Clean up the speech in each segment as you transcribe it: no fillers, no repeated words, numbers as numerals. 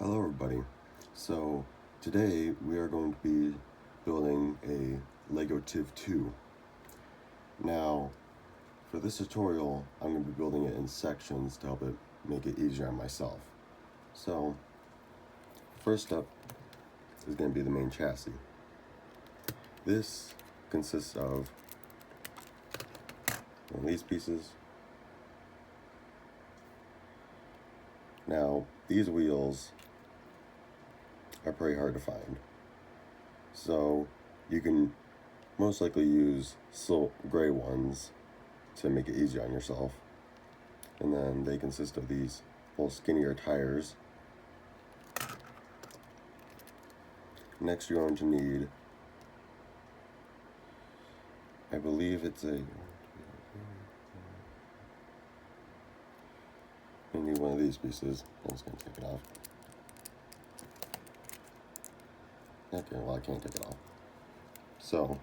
Hello everybody. So today we are going to be building a Lego TIV 2. Now for this tutorial I'm going to be building it in sections to help it make it easier on myself. So first up is going to be the main chassis. This consists of one of these pieces. Now these wheels are pretty hard to find, so you can most likely use gray ones to make it easier on yourself. And then they consist of these little skinnier tires. Next you're going to need, I believe it's you need one of these pieces. I'm just going to take it off. Okay, well I can't take it off. So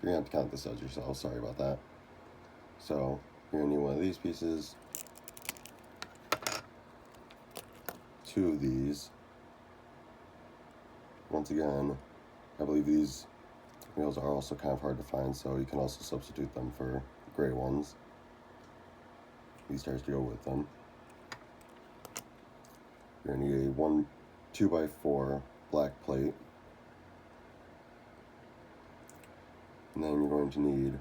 you're going to have to count this as yourself, sorry about that. So you're going to need one of these pieces, two of these. Once again, I believe these wheels are also kind of hard to find, so you can also substitute them for gray ones. These tires to go with them. You're going to need a 2x4 black plate. And then you're going to need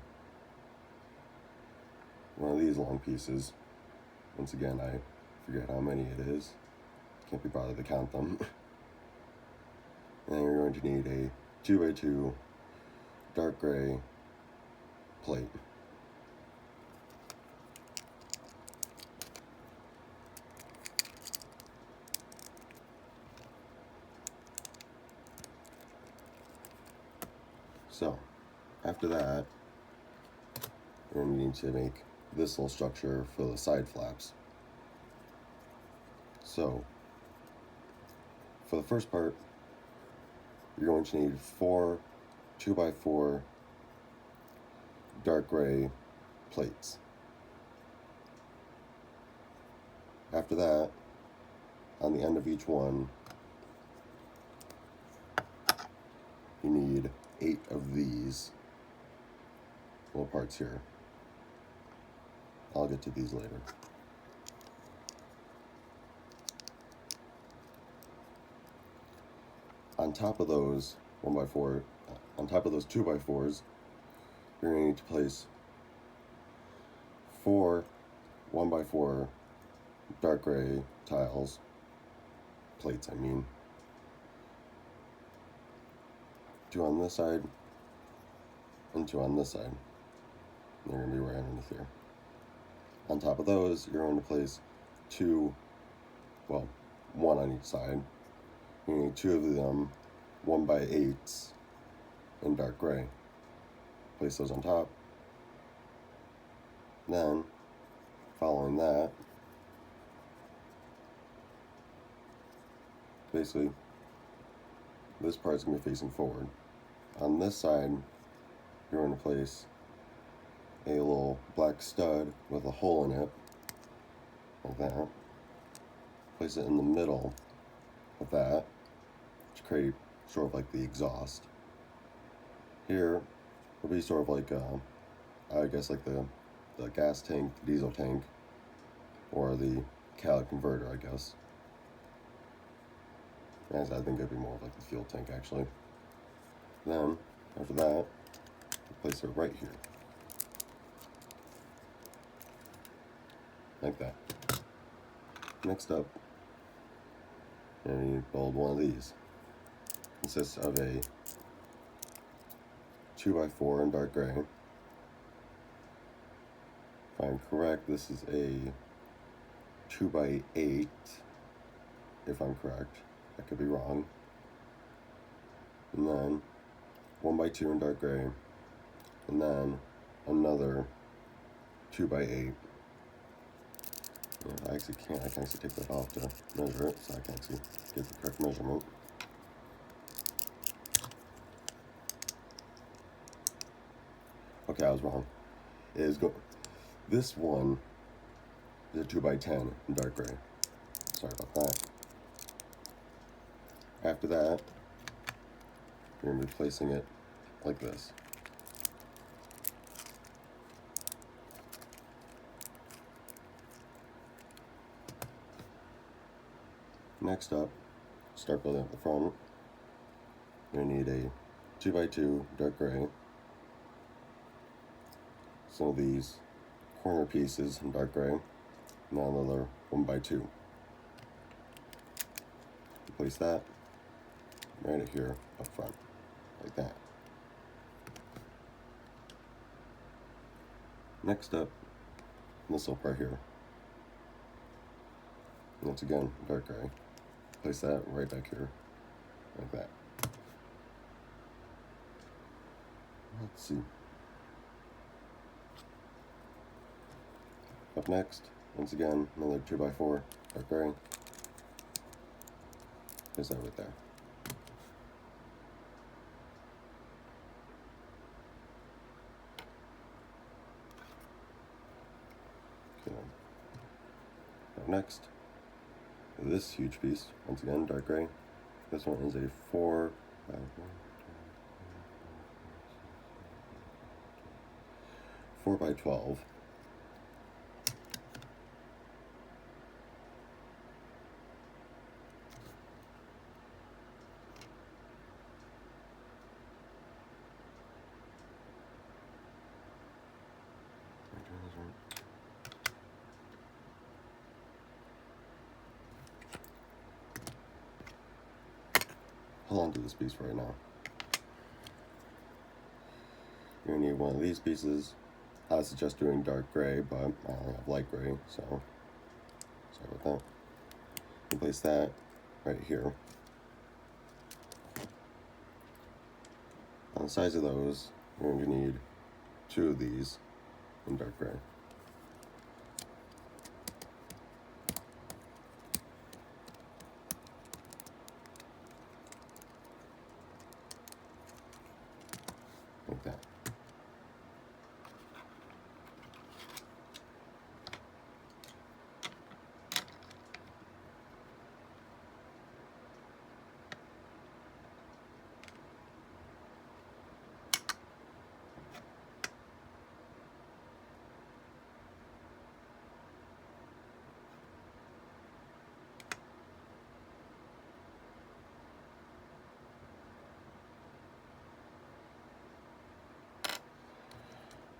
one of these long pieces. Once again, I forget how many it is. Can't be bothered to count them. And then you're going to need a 2x2 dark gray plate. So, after that, you're going to need to make this little structure for the side flaps. So, for the first part, you're going to need 4 2x4 dark gray plates. After that, on the end of each one, you need 8 of these little parts here. I'll get to these later. On top of those 1x4, on top of those 2x4s, you're going to need to place 4 1x4 dark gray tiles, plates I mean. 2 on this side, and 2 on this side. They're going to be right underneath here. On top of those, you're going to place 1 on each side. You need 2 of them 1x8s in dark gray. Place those on top. Then, following that, basically, this part's going to be facing forward. On this side, you're going to place a little black stud with a hole in it, like that. Place it in the middle of that to create sort of like the exhaust. Here will be sort of like, I guess like the gas tank, diesel tank, or the catalytic converter, I guess. As I think it'd be more like the fuel tank actually. Then, after that, place it right here. Like that. Next up, you build one of these. Consists of a 2x4 in dark gray. If I'm correct, this is a 2x8, if I'm correct. I could be wrong. And then 1x2 in dark gray. And then another 2x8. I actually can't. I can actually take that off to measure it, so I can actually get the correct measurement. Okay, I was wrong. This one is a 2x10 in dark gray. sorry about that. After that, you're going to be placing it like this. Next up, start building up the front. You're going to need a 2x2 dark gray. Some of these corner pieces in dark gray, and another 1x2. Place that right here up front, like that. Next up, this little part here. Once again, dark gray. Place that right back here, like that. Let's see. Up next, once again, another 2x4 dark gray. Place that right there. Okay. Up next, this huge piece, once again, dark gray. This one is a 4x12. Hold on to this piece for right now. You're gonna need one of these pieces. I suggest doing dark gray, but I only have light gray, so sorry about that. You place that right here. On the sides of those, you're going to need 2 of these in dark gray. Like that.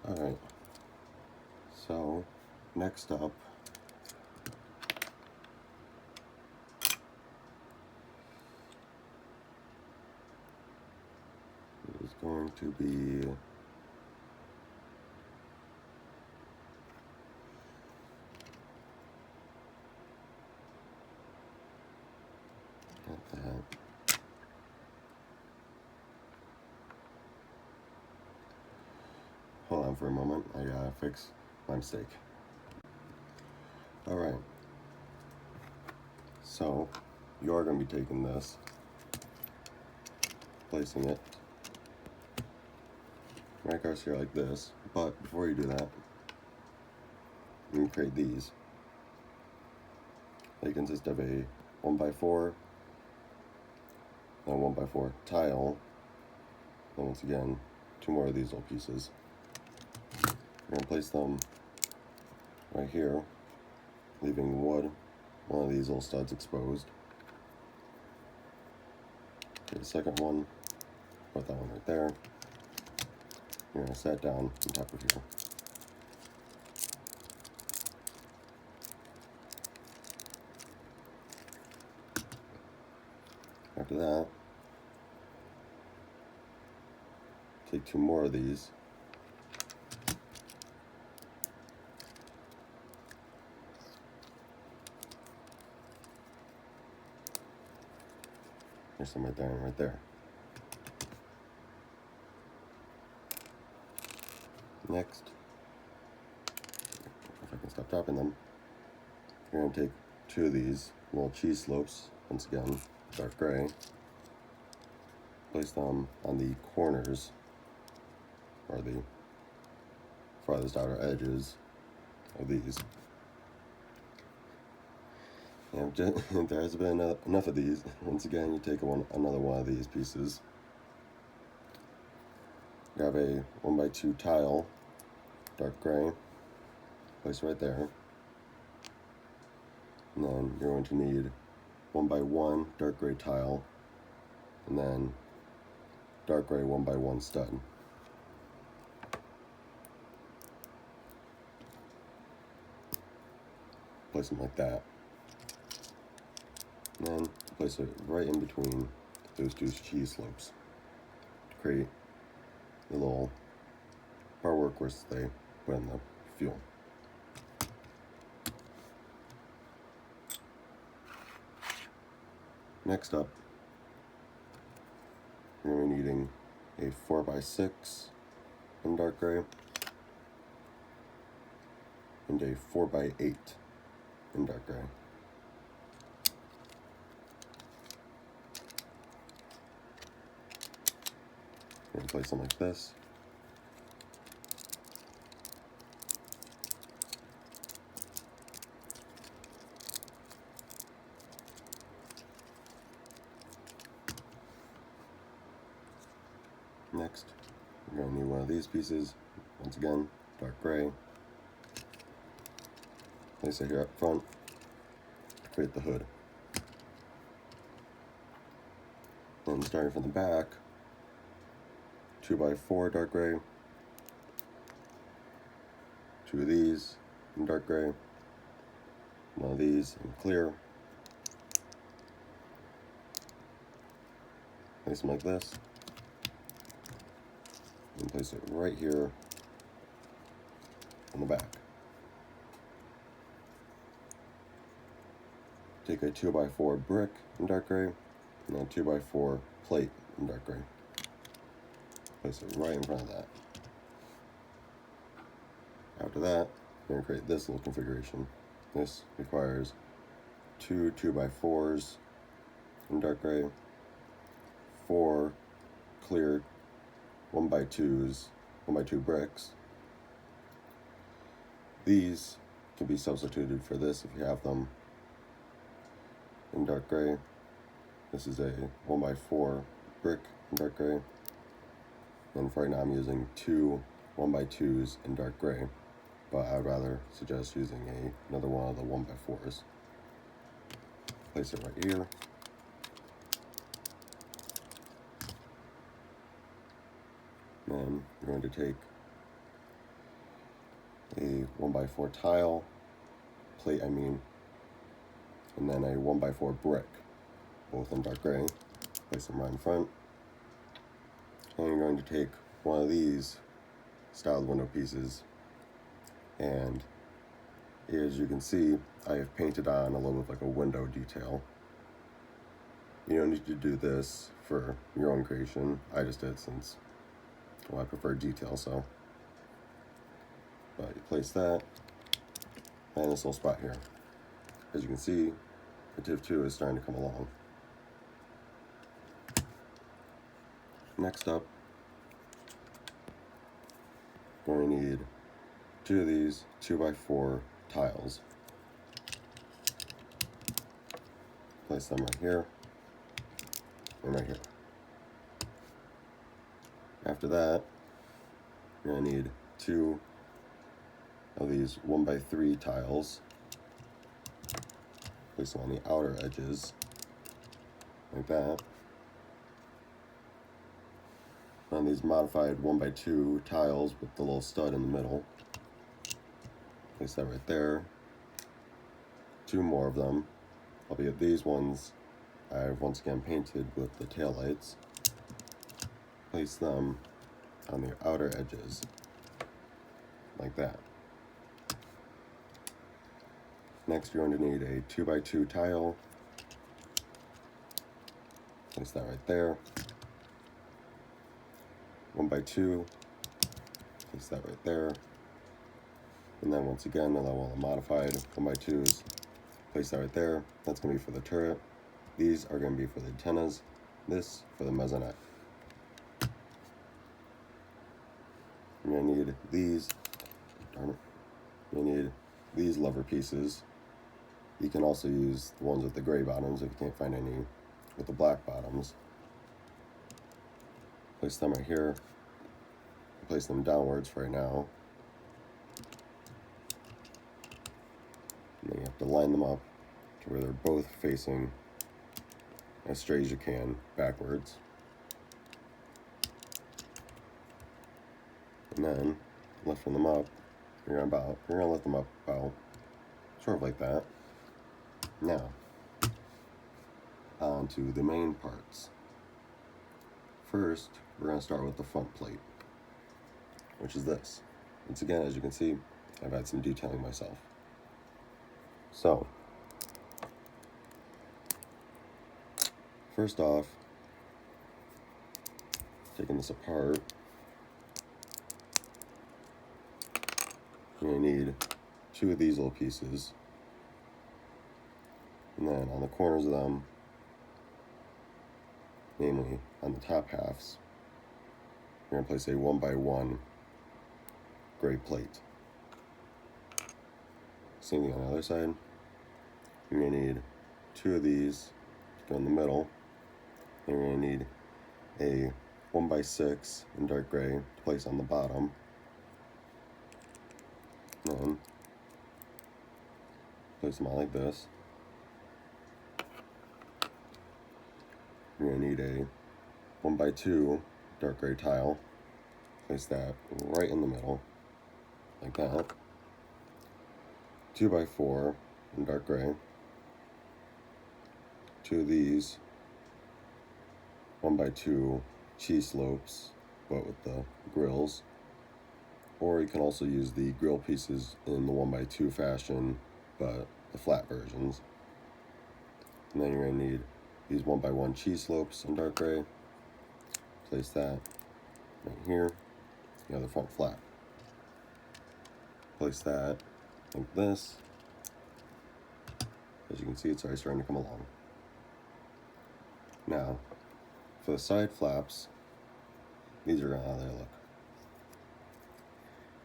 Alright, so next up is going to be that. Hold on for a moment, I gotta fix my mistake. Alright, so you are going to be taking this, placing it right across here like this, but before you do that, you can create these. They consist of a 1x4 and a 1x4 tile, and once again, 2 more of these little pieces. You're going to place them right here, leaving one of these little studs exposed. Okay, the second one, put that one right there. You're going to set down on top of here. After that, take 2 more of these. There's some right there and right there. Next, if I can stop dropping them, you're going to take 2 of these little cheese slopes, once again, dark gray, place them on the corners, or the farthest outer edges of these. And there has been enough of these. Once again, you take another one of these pieces. You have a 1x2 tile, dark gray, place right there. And then you're going to need 1x1 dark gray tile, and then dark gray 1x1 stud. Place them like that. And then place it right in between those two cheese slopes to create the little bar workhorse they put in the fuel. Next up, you're going to be needing a 4x6 in dark gray and a 4x8 in dark gray. You're going to place them like this. Next, you're going to need one of these pieces. Once again, dark gray. Place it here up front to create the hood. Then starting from the back, 2x4 dark gray, 2 of these in dark gray, one of these in clear. Place them like this. And place it right here on the back. Take a 2x4 brick in dark gray and a 2x4 plate in dark gray. Place it right in front of that. After that, you're going to create this little configuration. This requires 2 2x4s in dark gray, 4 clear 1x2s, 1x2 bricks. These can be substituted for this if you have them in dark gray. This is a 1x4 brick in dark gray. And for right now I'm using 2 1x2s in dark gray, but I'd rather suggest using another one of the 1x4s. Place it right here. Then you're going to take a 1x4 tile, plate I mean, and then a 1x4 brick, both in dark gray. Place them right in front. And you're going to take one of these styled window pieces, and as you can see, I have painted on a little bit of like a window detail. You don't need to do this for your own creation. I just did since, well, I prefer detail, so. But you place that, and this little spot here. As you can see, the TIV 2 is starting to come along. Next up, we're going to need 2 of these 2x4 tiles. Place them right here and right here. After that, you're going to need 2 of these 1x3 tiles. Place them on the outer edges, like that. On these modified 1x2 tiles with the little stud in the middle. Place that right there. 2 more of them, albeit these ones I've once again painted with the taillights. Place them on the outer edges, like that. Next, you're going to need a 2x2 tile. Place that right there. 1x2. Place that right there. And then once again, another one modified 1x2s. Place that right there. That's going to be for the turret. These are going to be for the antennas. This for the Mezzanet. You're going to need these. Darn it. You're going to need these lever pieces. You can also use the ones with the gray bottoms if you can't find any with the black bottoms. Place them right here. Place them downwards for right now. And then you have to line them up to where they're both facing as straight as you can backwards. And then lifting them up, you're gonna lift them up about sort of like that. Now, on to the main parts. First, we're gonna start with the front plate, which is this. Once again, as you can see, I've had some detailing myself. So, first off, taking this apart, you're gonna need 2 of these little pieces. And then on the corners of them, namely on the top halves, you're gonna place a 1x1 gray plate. Same thing on the other side. You're gonna need 2 of these to go in the middle. And you're gonna need a 1x6 in dark gray to place on the bottom. And then place them out like this. You're gonna need a 1x2 dark gray tile. Place that right in the middle, like that. 2x4 in dark gray. 2 of these 1x2 cheese slopes, but with the grills. Or you can also use the grill pieces in the 1x2 fashion, but the flat versions. And then you're gonna need these 1x1 cheese slopes in dark gray. Place that right here. You have the front flap. Place that like this. As you can see, it's already starting to come along. Now, for the side flaps, these are how they look.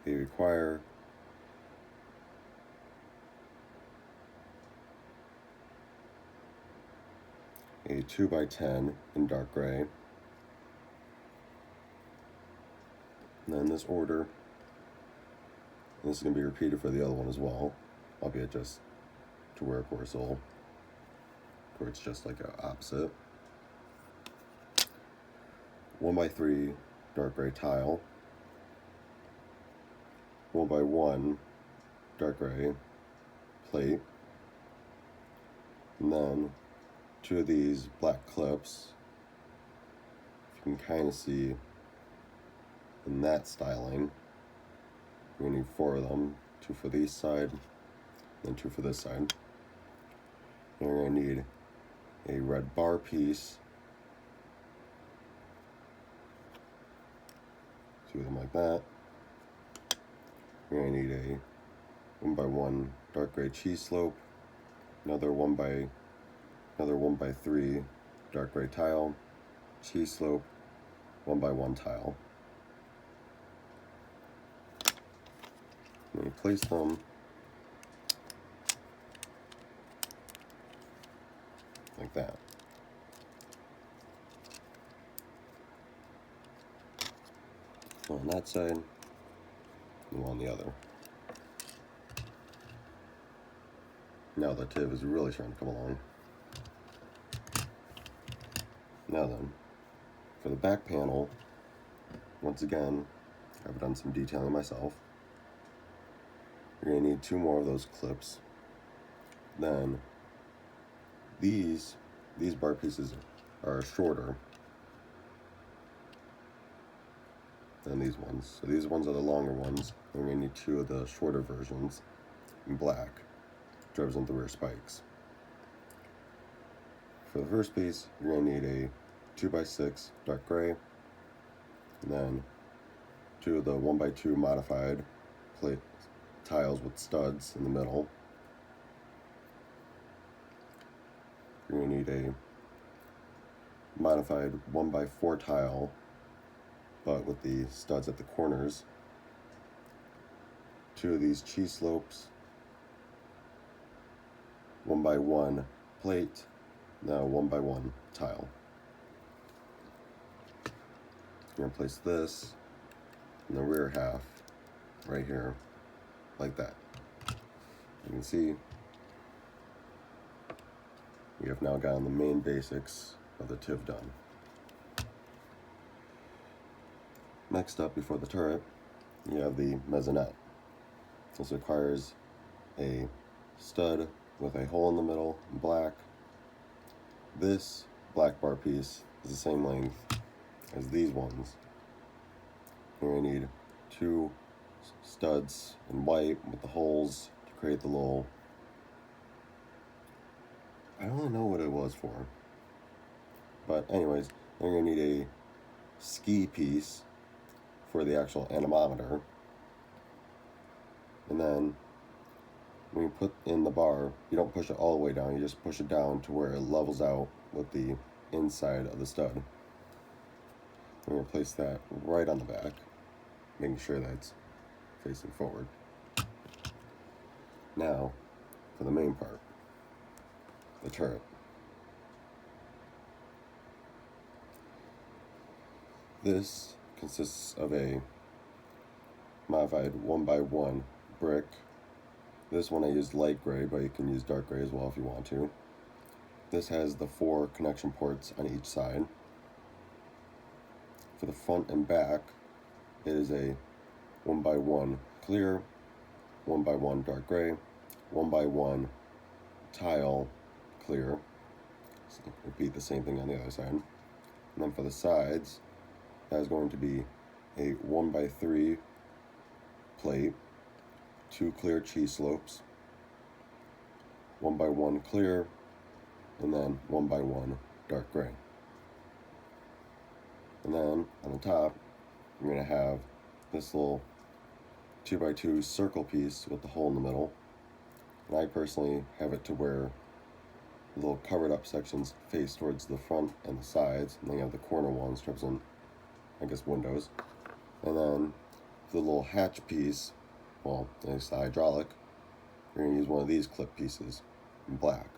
They require a 2x10 in dark gray. And then this order, and this is going to be repeated for the other one as well, albeit just to where, of course, where it's just like an opposite. 1x3 dark gray tile, 1x1 dark gray plate, and then 2 of these black clips. You can kind of see in that styling. We're gonna need 4 of them, 2 for this side, and 2 for this side. And we're gonna need a red bar piece, 2 of them like that. We're gonna need a 1x1 dark gray cheese slope, another 1x3 dark gray tile, cheese slope, 1x1 tile. And you place them like that. One on that side, and one on the other. Now the TIV is really starting to come along. Now then, for the back panel, once again, I've done some detailing myself. You're going to need 2 more of those clips. Then these bar pieces are shorter than these ones. So these ones are the longer ones. We're going to need 2 of the shorter versions in black to represent the rear spikes. For the first piece, you're going to need a 2x6 dark gray, and then 2 of the 1x2 modified plate tiles with studs in the middle. You're going to need a modified 1x4 tile, but with the studs at the corners. 2 of these cheese slopes, 1x1 plate, now 1x1 tile. You're going to place this in the rear half right here, like that. You can see we have now gotten the main basics of the TIV done. Next up, before the turret, you have the Mezzanet. This requires a stud with a hole in the middle in black. This black bar piece is the same length as these ones. You're going to need 2 studs in white with the holes to create the little, I don't really know what it was for, but anyways, you're going to need a ski piece for the actual anemometer. And then when you put in the bar, you don't push it all the way down, you just push it down to where it levels out with the inside of the stud. We're going to place that right on the back, making sure that's facing forward. Now, for the main part, the turret. This consists of a modified 1x1 brick. This one I used light gray, but you can use dark gray as well if you want to. This has the 4 connection ports on each side. For the front and back, it is a 1x1 clear, 1x1 dark gray, 1x1 tile clear. So repeat the same thing on the other side. And then for the sides, that is going to be a 1x3 plate, 2 clear cheese slopes, 1x1 clear, and then 1x1 dark gray. And then on the top, you're going to have this little 2x2 circle piece with the hole in the middle. And I personally have it to where the little covered up sections face towards the front and the sides, and then you have the corner ones represent, I guess, windows. And then the little hatch piece, well, it's the hydraulic, you're going to use one of these clip pieces in black.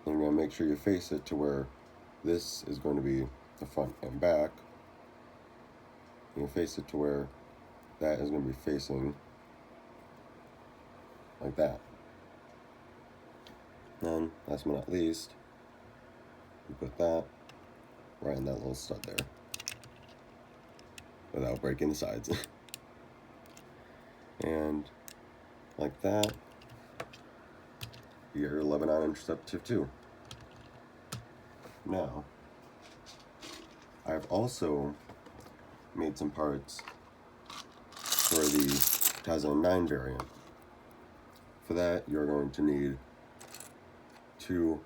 And you're going to make sure you face it to where this is going to be the front and back. You face it to where that is going to be facing like that. And last but not least, you put that right in that little stud there without breaking the sides. And like that, you get your Lebanon Intercept TIV 2. Now, I've also made some parts for the 2009 variant. For that, you're going to need 2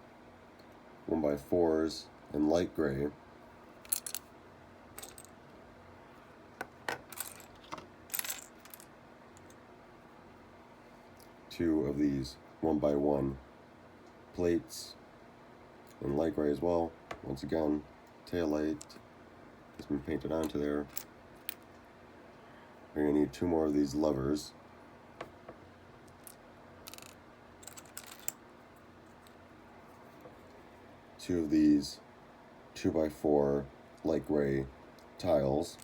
1x4s in light gray, two of these 1x1 plates in light gray as well. Once again, tail light has been painted onto there. You're going to need 2 more of these levers. Two of these 2x4 light gray tiles.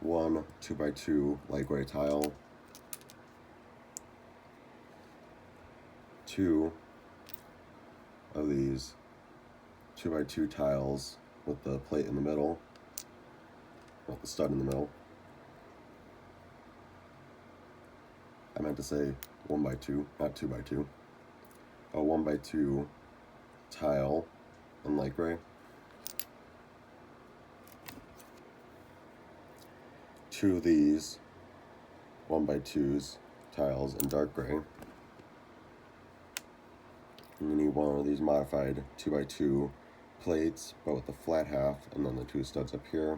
1 2x2 light gray tile. 2 of these 2x2 tiles with the plate in the middle, with the stud in the middle. I meant to say 1x2, not 2x2. A 1x2 tile in light gray. 2 of these 1x2s tiles in dark gray. And you need 1 of these modified 2x2 plates, but with the flat half, and then the 2 studs up here.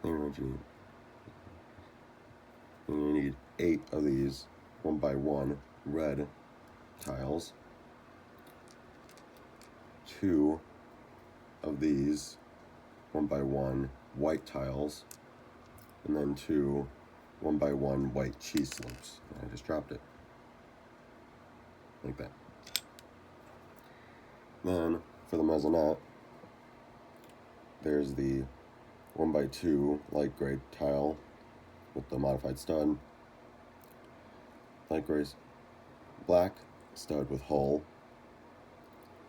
And you're going to need 8 of these 1x1 red tiles, 2 of these 1x1 white tiles, and then 2 1x1 white cheese slopes. I just dropped it. Like that. Then, for the Mezzanet, there's the 1x2 light gray tile with the modified stud. Light gray black stud with hole.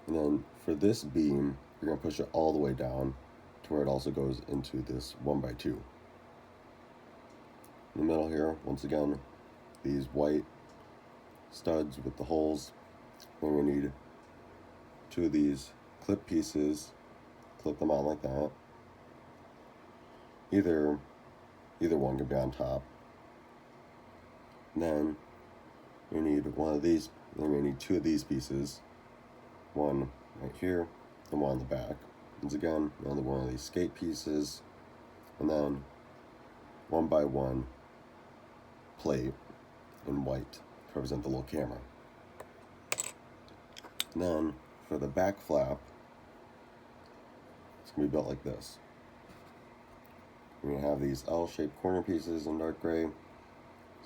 And then for this beam, you're going to push it all the way down to where it also goes into this 1x2. In the middle here, once again, these white studs with the holes. Then we need 2 of these clip pieces, clip them on like that. Either one can be on top. And then we need one of these, then we need 2 of these pieces. One right here, and one on the back. Once again, another one of these skate pieces, and then 1x1 plate in white to represent the little camera. And then for the back flap, it's going to be built like this. We're going to have these L-shaped corner pieces in dark gray,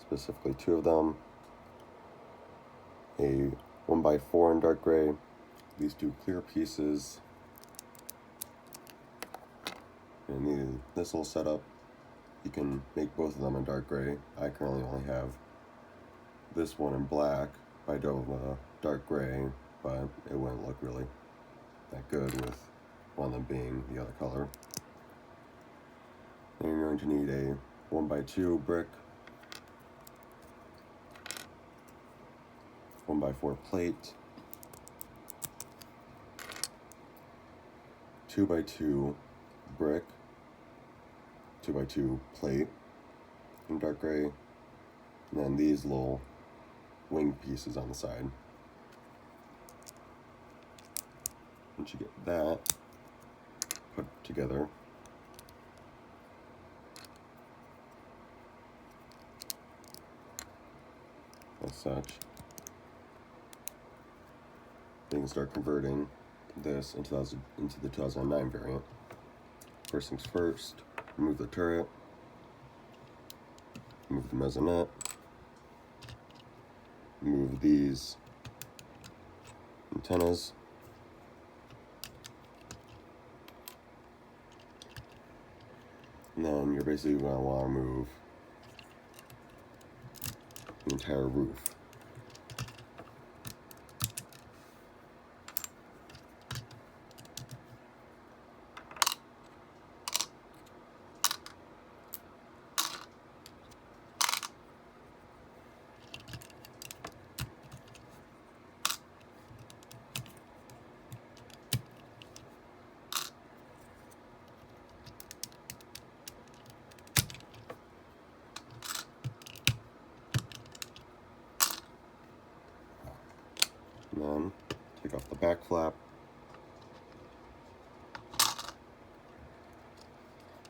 specifically 2 of them. A 1x4 in dark gray, these 2 clear pieces, and this little setup. You can make both of them in dark gray. I currently only have this one in black by Dova dark gray, but it wouldn't look really that good with one of them being the other color. Then you're going to need a 1x2 brick, 1x4 plate, 2x2 brick, 2x2 plate in dark gray, and then these little wing pieces on the side. Once you get that put together, as such, you can start converting this into the 2009 variant. First things first, remove the turret, remove the Mezzanet, remove these antennas, and then you're basically going to want to move the entire roof. And then take off the back flap.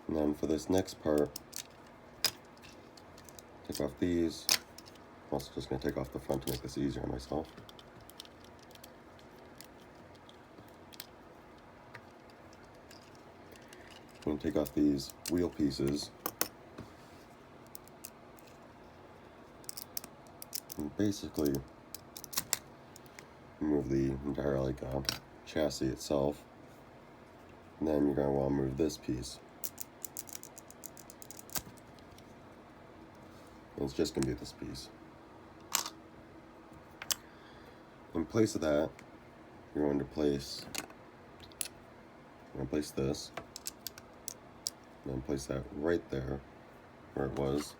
And then for this next part, take off these. I'm also just going to take off the front to make this easier on myself. I'm going to take off these wheel pieces. And basically remove the entire chassis itself. And then you're going to want to move this piece. And it's just going to be this piece. In place of that, you're going to place this, and then place that right there where it was.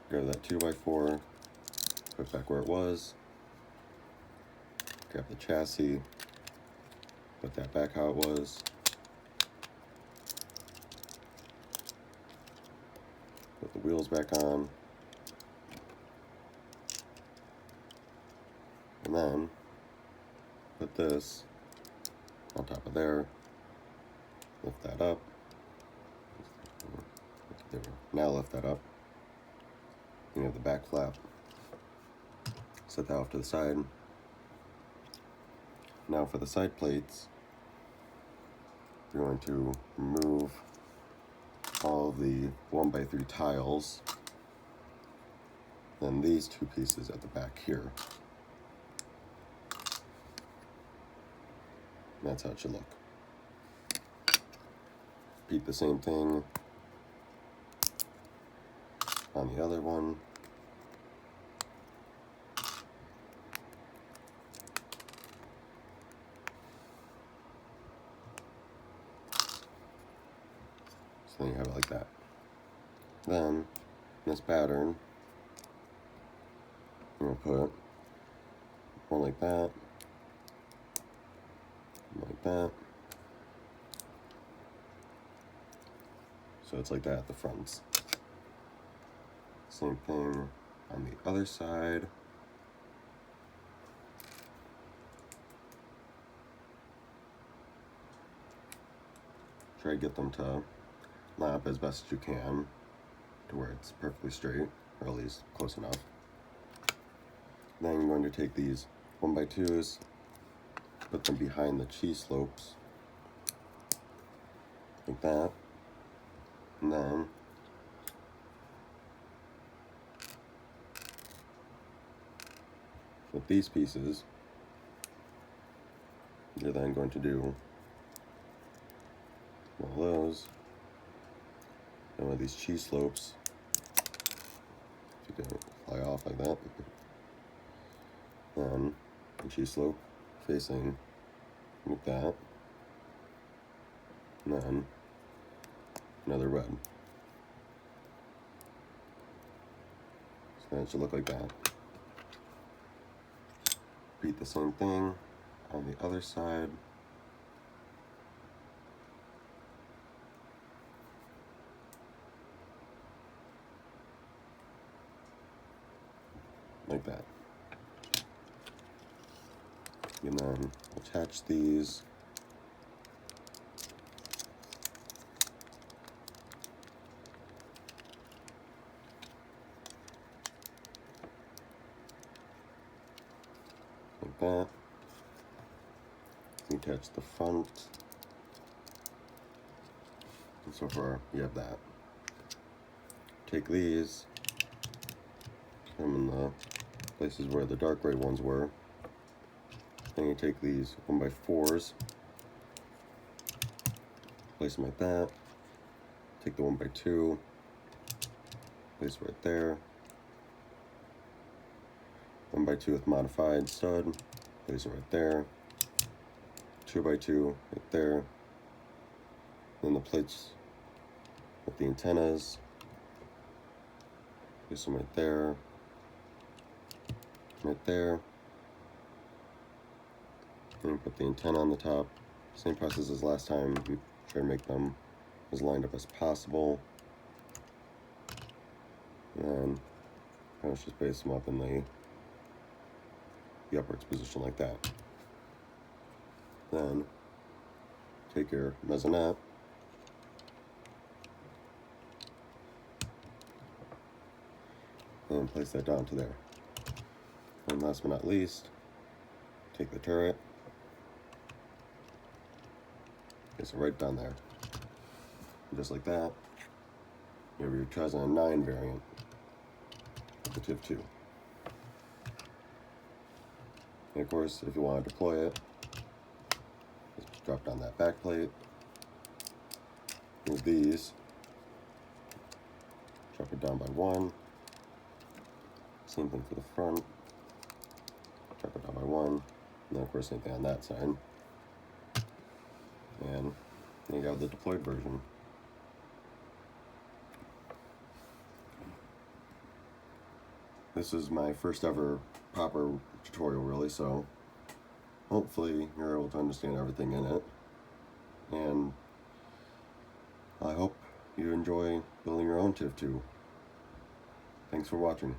Grab that 2x4, put it back where it was. Grab the chassis, put that back how it was. Put the wheels back on. And then put this on top of there. Lift that up. Now lift that up. You have the back flap. Set that off to the side. Now for the side plates, you're going to remove all the 1x3 tiles, then these two pieces at the back here. That's how it should look. Repeat the same thing on the other one. So then you have it like that. Then, this pattern, I'm going to put one like that, one like that. So it's like that at the fronts. Same thing on the other side. Try to get them to line up as best as you can to where it's perfectly straight, or at least close enough. Then I'm going to take these 1x2s, put them behind the cheese slopes, like that, and then with these pieces, you're then going to do one of those, and one of these cheese slopes, if you can fly off like that, then the cheese slope facing like that, and then another red. So then it should look like that. Repeat the same thing on the other side. Like that. And then attach these. Like that. Attach the front. And so far, you have that. Take these, put them in the places where the dark gray ones were. Then you take these 1x4s, place them like that. Take the 1x2, place it right there. 1x2 with modified stud, place it right there. 2x2 right there. Then the plates with the antennas, place them right there, right there. Then put the antenna on the top. Same process as last time. Try to make them as lined up as possible. And then kind of just base them up in the upwards position like that. Then take your Mezzanet, and place that down to there. And last but not least, take the turret, place it right down there. And just like that, you have your Mezzanet 9 variant of the TIV 2. And of course, if you want to deploy it, just drop down that back plate. Move these, drop it down by one. Same thing for the front, drop it down by one. And then of course, same thing on that side. And then you got the deployed version. This is my first ever proper tutorial, really, so hopefully you're able to understand everything in it. And I hope you enjoy building your own TIV 2. Thanks for watching.